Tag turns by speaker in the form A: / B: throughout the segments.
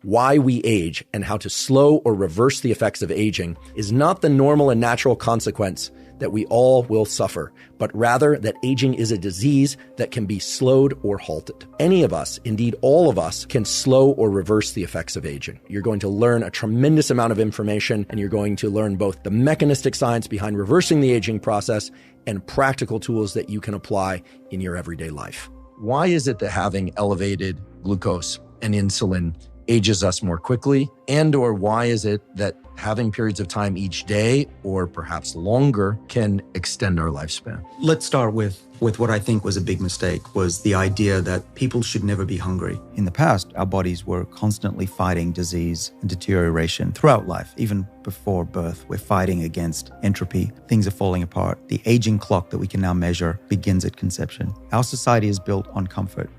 A: why we age and how to slow or reverse the effects of aging is not the normal and natural consequence that we all will suffer, but rather that aging is a disease that can be slowed or halted. Any of us, indeed all of us, can slow or reverse the effects of aging. You're going to learn a tremendous amount of information, and you're going to learn both the mechanistic science behind reversing the aging process and practical tools that you can apply in your everyday life. Why is it that having elevated glucose and insulin ages us more quickly? And or why is it that having periods of time each day or perhaps longer can extend our lifespan?
B: Let's start with what I think was a big mistake, was the idea that people should never be hungry. In the past, our bodies were constantly fighting disease and deterioration throughout life. Even before birth, we're fighting against entropy. Things are falling apart. The aging clock that we can now measure begins at conception. Our society is built on comfort.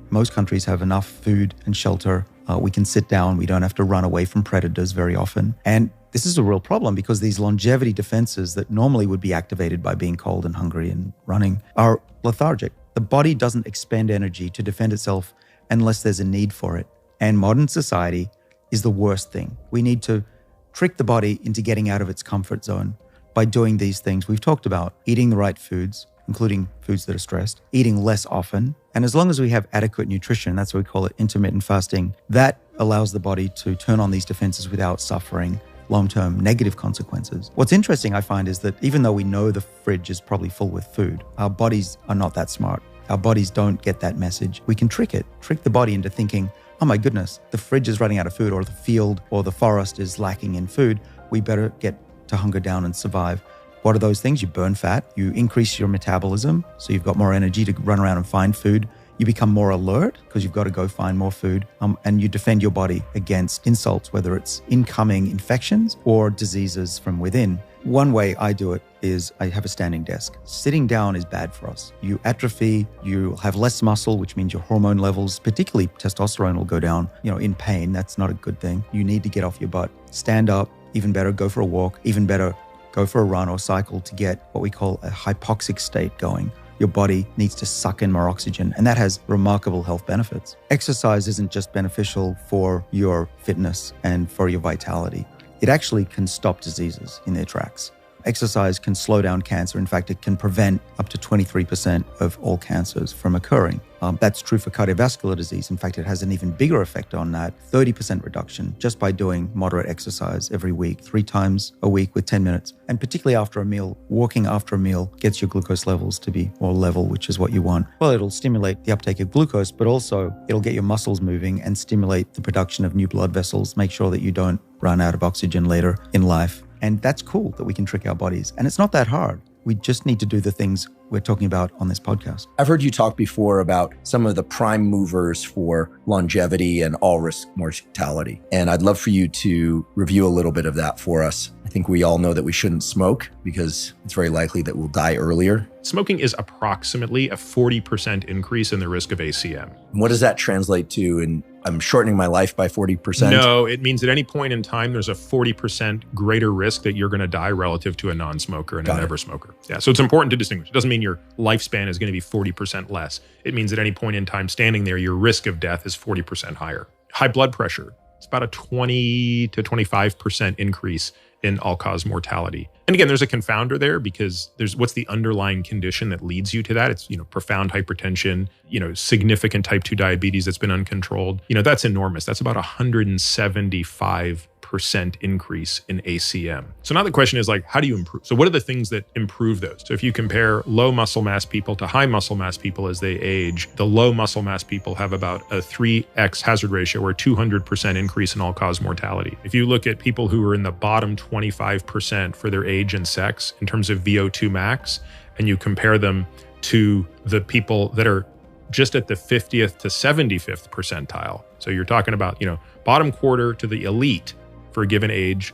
B: Most countries have enough food and shelter. We can sit down. We don't have to run away from predators very often. And this is a real problem because these longevity defenses that normally would be activated by being cold and hungry and running are lethargic. The body doesn't expend energy to defend itself unless there's a need for it. And modern society is the worst thing. We need to trick the body into getting out of its comfort zone by doing these things we've talked about: eating the right foods, including foods that are stressed, eating less often. And as long as we have adequate nutrition, that's what we call it intermittent fasting, that allows the body to turn on these defenses without suffering long-term negative consequences. What's interesting, I find, is that even though we know the fridge is probably full with food, our bodies are not that smart. Our bodies don't get that message. We can trick the body into thinking, oh my goodness, the fridge is running out of food, or the field or the forest is lacking in food. We better get to hunger down and survive. What are those things? You burn fat, you increase your metabolism, so you've got more energy to run around and find food. You become more alert because you've got to go find more food, and you defend your body against insults, whether it's incoming infections or diseases from within. One way I do it is I have a standing desk. Sitting down is bad for us. You atrophy, you have less muscle, which means your hormone levels, particularly testosterone, will go down, in pain. That's not a good thing. You need to get off your butt. Stand up, even better, go for a walk, even better, go for a run or cycle to get what we call a hypoxic state going. Your body needs to suck in more oxygen, and that has remarkable health benefits. Exercise isn't just beneficial for your fitness and for your vitality. It actually can stop diseases in their tracks. Exercise can slow down cancer. In fact, it can prevent up to 23% of all cancers from occurring. That's true for cardiovascular disease. In fact, it has an even bigger effect on that, 30% reduction just by doing moderate exercise every week, 3 times a week with 10 minutes. And particularly after a meal, walking after a meal gets your glucose levels to be more level, which is what you want. Well, it'll stimulate the uptake of glucose, but also it'll get your muscles moving and stimulate the production of new blood vessels, make sure that you don't run out of oxygen later in life. And that's cool that we can trick our bodies. And it's not that hard. We just need to do the things we're talking about on this podcast.
A: I've heard you talk before about some of the prime movers for longevity and all-risk mortality. And I'd love for you to review a little bit of that for us. I think we all know that we shouldn't smoke because it's very likely that we'll die earlier.
C: Smoking is approximately a 40% increase in the risk of ACM.
A: And what does that translate to? And I'm shortening my life by 40%?
C: No, it means at any point in time, there's a 40% greater risk that you're going to die relative to a non-smoker and a never smoker. Yeah, so it's important to distinguish. It doesn't mean your lifespan is going to be 40% less. It means at any point in time standing there, your risk of death is 40% higher. High blood pressure, it's about a 20 to 25% increase in all-cause mortality. And again, there's a confounder there because there's what's the underlying condition that leads you to that? It's, profound hypertension, significant type 2 diabetes that's been uncontrolled. That's enormous. That's about 175% increase in ACM. So now the question is how do you improve? So what are the things that improve those? So if you compare low muscle mass people to high muscle mass people as they age, the low muscle mass people have about a 3x hazard ratio or 200% increase in all-cause mortality. If you look at people who are in the bottom 25% for their age and sex in terms of VO2 max, and you compare them to the people that are just at the 50th to 75th percentile. So you're talking about, bottom quarter to the elite for a given age,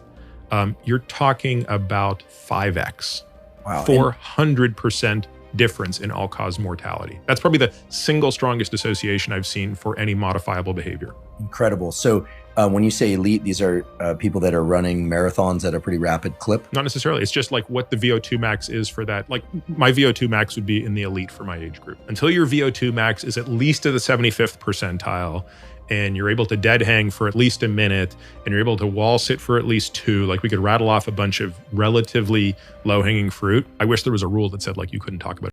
C: you're talking about 5x, wow, 400% difference in all-cause mortality. That's probably the single strongest association I've seen for any modifiable behavior.
A: Incredible. So when you say elite, these are people that are running marathons at a pretty rapid clip?
C: Not necessarily. It's just what the VO2 max is for that. My VO2 max would be in the elite for my age group. Until your VO2 max is at least to the 75th percentile, and you're able to dead hang for at least a minute, and you're able to wall sit for at least 2, like we could rattle off a bunch of relatively low hanging fruit. I wish there was a rule that said like you couldn't talk about